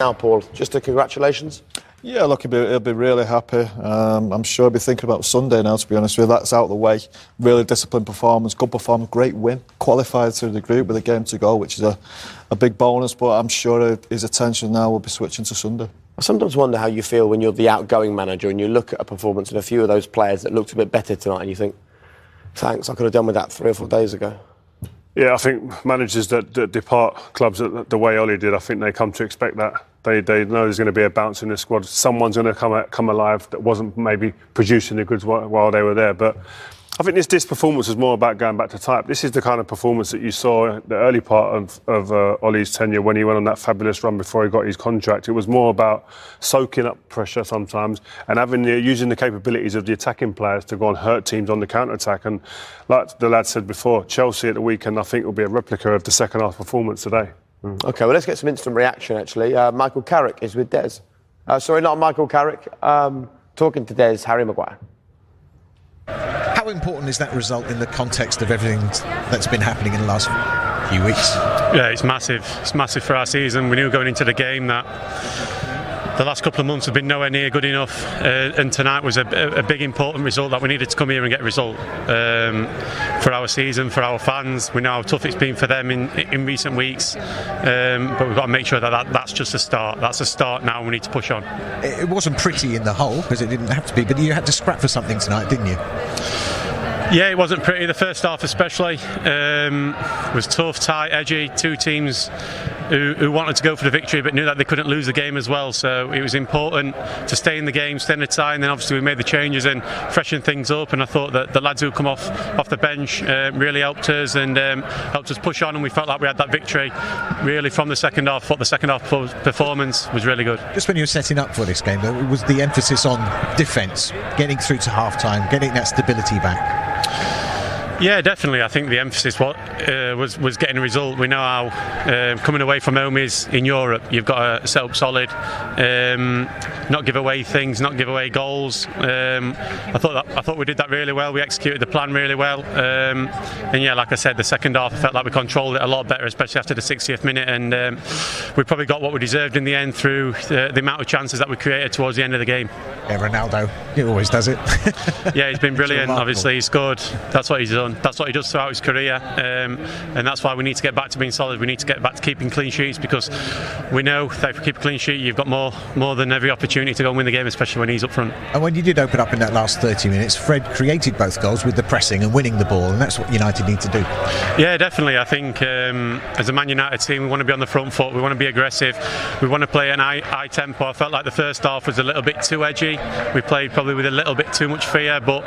Now, Paul, just a congratulations. Yeah, look, he'll be really happy. I'm sure he'll be thinking about Sunday now, to be honest with you. That's out of the way. Really disciplined performance, good performance, great win. Qualified through the group with a game to go, which is a big bonus, but I'm sure his attention now will be switching to Sunday. I sometimes wonder how you feel when you're the outgoing manager and you look at a performance and a few of those players that looked a bit better tonight and you think, thanks, I could have done with that 3 or 4 days ago. Yeah, I think managers that depart clubs the way Ollie did, I think they come to expect that. They know there's going to be a bounce in the squad. Someone's going to come alive that wasn't maybe producing the goods while they were there. But I think this performance was more about going back to type. This is the kind of performance that you saw the early part of Ollie's tenure when he went on that fabulous run before he got his contract. It was more about soaking up pressure sometimes and using the capabilities of the attacking players to go and hurt teams on the counter-attack. And like the lad said before, Chelsea at the weekend, I think, will be a replica of the second half performance today. OK, well, let's get some instant reaction, actually. Michael Carrick is with Des. Sorry, not Michael Carrick. Talking to Des, Harry Maguire. How important is that result in the context of everything that's been happening in the last few weeks? Yeah, it's massive. It's massive for our season. We knew going into the game that the last couple of months have been nowhere near good enough, and tonight was a big important result that we needed to come here and get a result for our season, for our fans. We know how tough it's been for them in recent weeks, but we've got to make sure that's just a start. That's a start now. We need to push on. It wasn't pretty in the whole, because it didn't have to be, but you had to scrap for something tonight, didn't you? Yeah, it wasn't pretty. The first half especially was tough, tight, edgy. Two teams who wanted to go for the victory but knew that they couldn't lose the game as well. So it was important to stay in the game, stay in the tie, and then obviously we made the changes and freshened things up. And I thought that the lads who come off the bench really helped us and helped us push on, and we felt like we had that victory really from the second half. I thought the second half performance was really good. Just when you were setting up for this game, though, it was the emphasis on defence, getting through to half-time, getting that stability back. Yeah, definitely. I think the emphasis was getting a result. We know how coming away from home is in Europe. You've got to set up solid, not give away things, not give away goals. I thought we did that really well. We executed the plan really well. And yeah, like I said, the second half I felt like we controlled it a lot better, especially after the 60th minute. And we probably got what we deserved in the end through the amount of chances that we created towards the end of the game. Yeah, Ronaldo, he always does it. Yeah, he's been brilliant. Obviously, he's scored. That's what he's done. That's what he does throughout his career, and that's why we need to get back to being solid. We need to get back to keeping clean sheets, because we know that if you keep a clean sheet, you've got more than every opportunity to go and win the game, especially when he's up front. And when you did open up in that last 30 minutes, Fred created both goals with the pressing and winning the ball, and that's what United need to do. Yeah, definitely. I think as a Man United team, we want to be on the front foot. We want to be aggressive. We want to play an high tempo. I felt like the first half was a little bit too edgy. We played probably with a little bit too much fear, but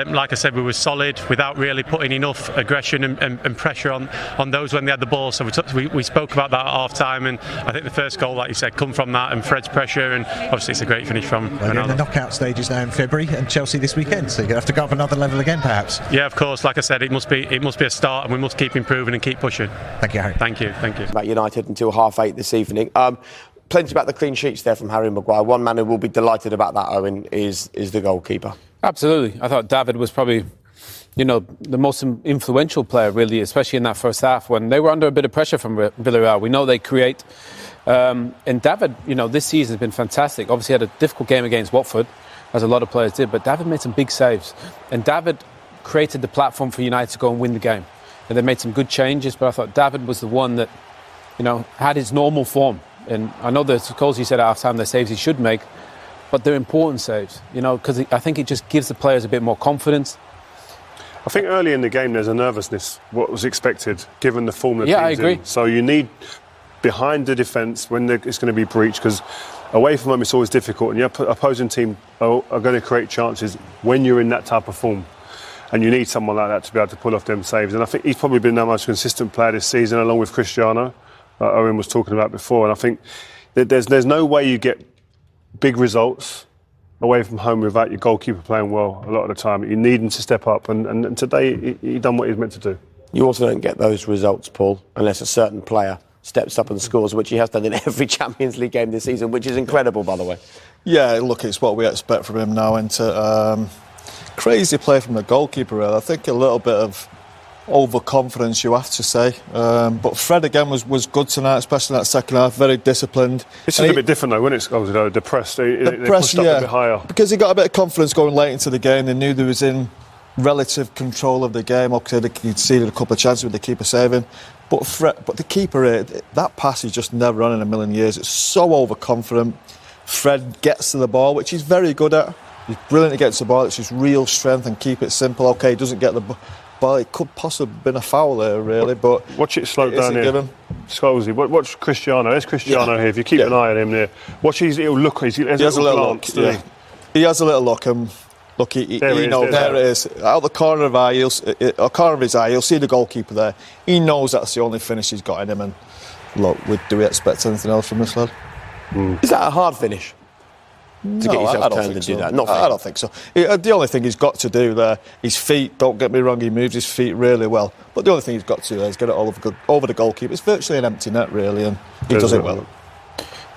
like I said, we were solid without really putting enough aggression and pressure on those when they had the ball. So we spoke about that at half time, and I think the first goal, like you said, come from that and Fred's pressure, and obviously it's a great finish from Ronaldo. You're in the knockout stages now in February, and Chelsea this weekend, so you're going to have to go up another level again perhaps. Yeah, of course. Like I said, it must be a start, and we must keep improving and keep pushing. Thank you, Harry. Thank you. About United until 8:30 this evening. Plenty about the clean sheets there from Harry Maguire. One man who will be delighted about that, Owen, is the goalkeeper. Absolutely. I thought David was probably, the most influential player, really, especially in that first half when they were under a bit of pressure from Villarreal. We know they create. And David, this season has been fantastic. Obviously had a difficult game against Watford, as a lot of players did, but David made some big saves. And David created the platform for United to go and win the game. And they made some good changes, but I thought David was the one that, had his normal form. And I know the goals he said at half-time, the saves he should make, but they're important saves, because I think it just gives the players a bit more confidence. I think early in the game there's a nervousness, what was expected, given the form of the team's I agree. in. So you need, behind the defence, when it's going to be breached, because away from home it's always difficult, and your opposing team are going to create chances when you're in that type of form. And you need someone like that to be able to pull off them saves. And I think he's probably been our most consistent player this season, along with Cristiano, Owen was talking about before. And I think that there's no way you get big results away from home without your goalkeeper playing well a lot of the time. You need him to step up, and today he done what he's meant to do. You also don't get those results, Paul, unless a certain player steps up and scores, which he has done in every Champions League game this season, which is incredible, by the way. Yeah, look, it's what we expect from him now, and crazy play from the goalkeeper, really. I think a little bit of overconfidence, you have to say. But Fred again was good tonight, especially in that second half. Very disciplined. It's just a bit different though, when it's depressed. They pushed up a bit higher because he got a bit of confidence going late into the game. They knew they was in relative control of the game. Okay, they conceded a couple of chances with the keeper saving. But the keeper, that pass is just never run in a million years. It's so overconfident. Fred gets to the ball, which he's very good at. He's brilliant against the ball. It's his real strength and keep it simple. Okay, he doesn't get the ball. It could possibly have been a foul there, really. But watch it slow down here. Scholesy, watch Cristiano. There's Cristiano here. If you keep an eye on him there, watch his little look. He has a little glance. Look. He has a little look. Look, there it is. Out the corner of his eye, he'll see the goalkeeper there. He knows that's the only finish he's got in him. And look, do we expect anything else from this lad? Is that a hard finish? No, to get yourself I don't turned think and so. do that? I don't think so. The only thing he's got to do there, his feet, don't get me wrong, he moves his feet really well. But the only thing he's got to do is get it all over the goalkeeper. It's virtually an empty net, really, and he does it well.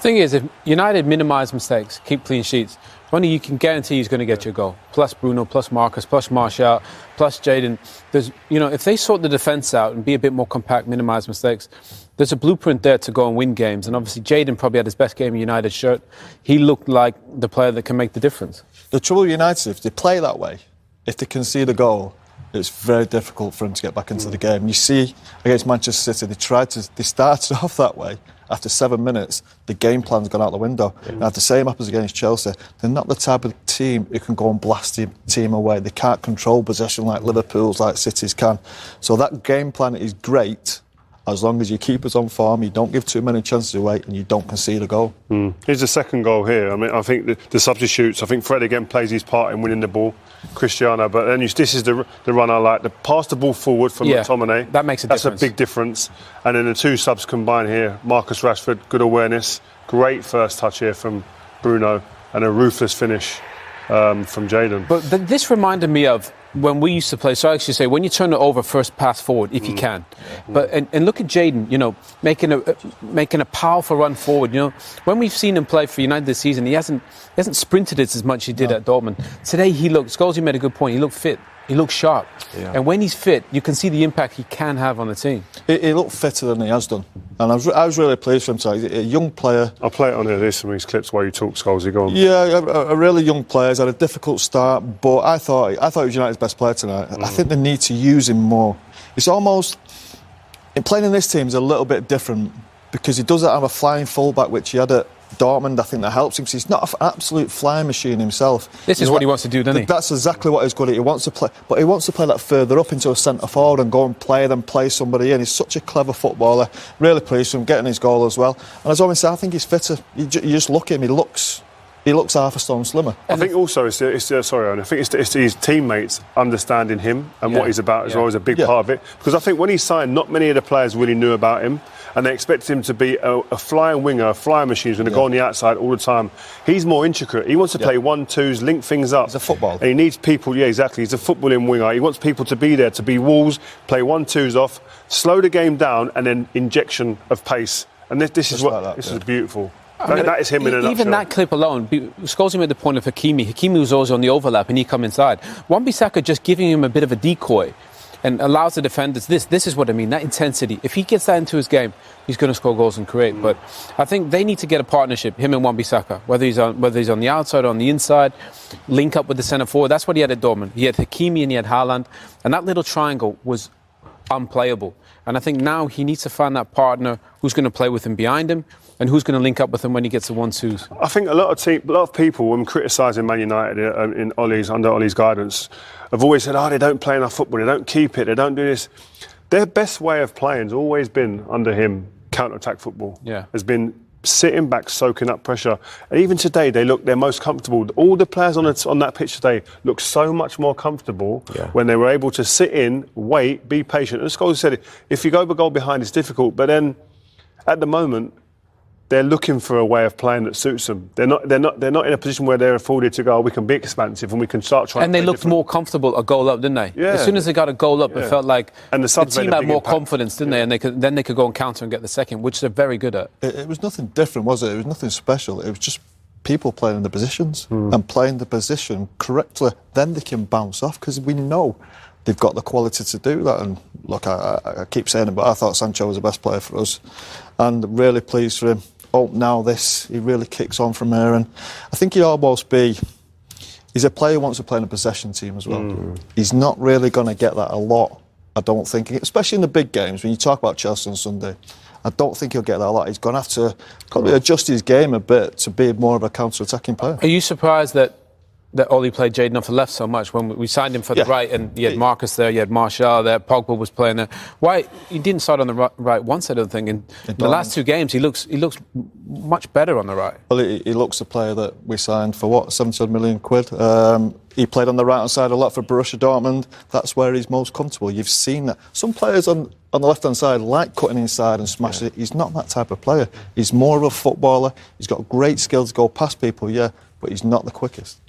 Thing is, if United minimise mistakes, keep clean sheets, only you can guarantee he's going to get your goal. Plus Bruno, plus Marcus, plus Martial, plus Jadon. If they sort the defence out and be a bit more compact, minimise mistakes, there's a blueprint there to go and win games. And obviously, Jadon probably had his best game in United shirt. He looked like the player that can make the difference. The trouble with United, if they play that way, if they concede a goal, it's very difficult for them to get back into the game. You see, against Manchester City, they started off that way. After 7 minutes, the game plan's gone out the window. Now, if the same happens against Chelsea, they're not the type of team who can go and blast the team away. They can't control possession like Liverpool's, like City's can. So that game plan is great as long as you keep us on form, you don't give too many chances away, and you don't concede a goal. Here's the second goal here. I mean, I think the substitutes, I think Fred again plays his part in winning the ball, Cristiano, but then this is the run I like. Pass the ball forward from McTominay. That makes a difference. That's a big difference. And then the two subs combined here, Marcus Rashford, good awareness, great first touch here from Bruno, and a ruthless finish from Jadon. But this reminded me of when we used to play, so I actually say, when you turn it over, first pass forward, if you can. But and look at Jadon, making a powerful run forward. When we've seen him play for United this season, he hasn't sprinted it as much as he did at Dortmund. Today Scholesy made a good point. He looked fit. He looks sharp. Yeah. And when he's fit, you can see the impact he can have on the team. He looked fitter than he has done. And I was really pleased for him tonight. He's a young player. I'll play it on here. There's some of these clips while you talk, Scholesy. Go on. Yeah, a really young player. He's had a difficult start, but I thought he was United's best player tonight. I think they need to use him more. It's almost... playing in this team is a little bit different because he doesn't have a flying fullback, which he had at Dortmund. I think that helps him because he's not an absolute flying machine himself. This is what he wants to do, doesn't he? That's exactly what he's good at. He wants to play, but he wants to play that further up into a centre forward and go and play somebody in. He's such a clever footballer. Really pleased with him getting his goal as well. And as I said, I think he's fitter. You just look at him. He looks half a stone slimmer. I think also I think it's his teammates understanding him and what he's about as well is a big part of it. Because I think when he signed, not many of the players really knew about him. And they expected him to be a flying winger, a flying machine who's going to go on the outside all the time. He's more intricate. He wants to play 1-2s, link things up. He's a footballer. And he needs people, exactly. He's a footballing winger. He wants people to be there, to be walls, play 1-2s off, slow the game down, and then injection of pace. And this is beautiful. That is him in a nutshell. Even that clip alone, Scholesy made the point of Hakimi. Hakimi was always on the overlap and he come inside. Wan-Bissaka just giving him a bit of a decoy and allows the defenders this is what I mean, that intensity. If he gets that into his game, he's going to score goals and create. But I think they need to get a partnership, him and Wan-Bissaka, whether he's on the outside or on the inside, link up with the centre forward. That's what he had at Dortmund. He had Hakimi and he had Haaland, and that little triangle was unplayable. And I think now he needs to find that partner who's going to play with him behind him and who's going to link up with him when he gets the 1-2s. I think a lot of people, when criticising Man United under Ollie's guidance, have always said, they don't play enough football, they don't keep it, they don't do this. Their best way of playing has always been, under him, counter-attack football. Yeah. Has been sitting back, soaking up pressure. And even today, they're most comfortable. All the players on that pitch today look so much more comfortable when they were able to sit in, wait, be patient. And Scholes said, if you go a goal behind, it's difficult. But then, at the moment, they're looking for a way of playing that suits them. They're not in a position where they're afforded to go, we can be expansive and we can start trying. And they looked more comfortable a goal up, didn't they? Yeah. As soon as they got a goal up, it felt like and the team had more confidence, didn't they? And then they could go and counter and get the second, which they're very good at. It was nothing different, was it? It was nothing special. It was just people playing in the positions and playing the position correctly. Then they can bounce off because we know they've got the quality to do that. And look, I keep saying it, but I thought Sancho was the best player for us, and really pleased for him. Oh, now he really kicks on from here, and I think he'd almost be. He's a player who wants to play in a possession team as well. He's not really going to get that a lot, I don't think, especially in the big games. When you talk about Chelsea on Sunday, I don't think he'll get that a lot. He's going to have to probably adjust his game a bit to be more of a counter-attacking player. Are you surprised that Oli played Jadon off the left so much when we signed him for the right, and you had Marcus there, you had Martial there, Pogba was playing there? Why he didn't start on the right once? I don't think. In the last 2 games, he looks much better on the right. Well, he looks a player that we signed for what, 70 million quid. He played on the right hand side a lot for Borussia Dortmund. That's where he's most comfortable. You've seen that. Some players on the left hand side like cutting inside and smashing it. He's not that type of player. He's more of a footballer. He's got great skills to go past people, but he's not the quickest.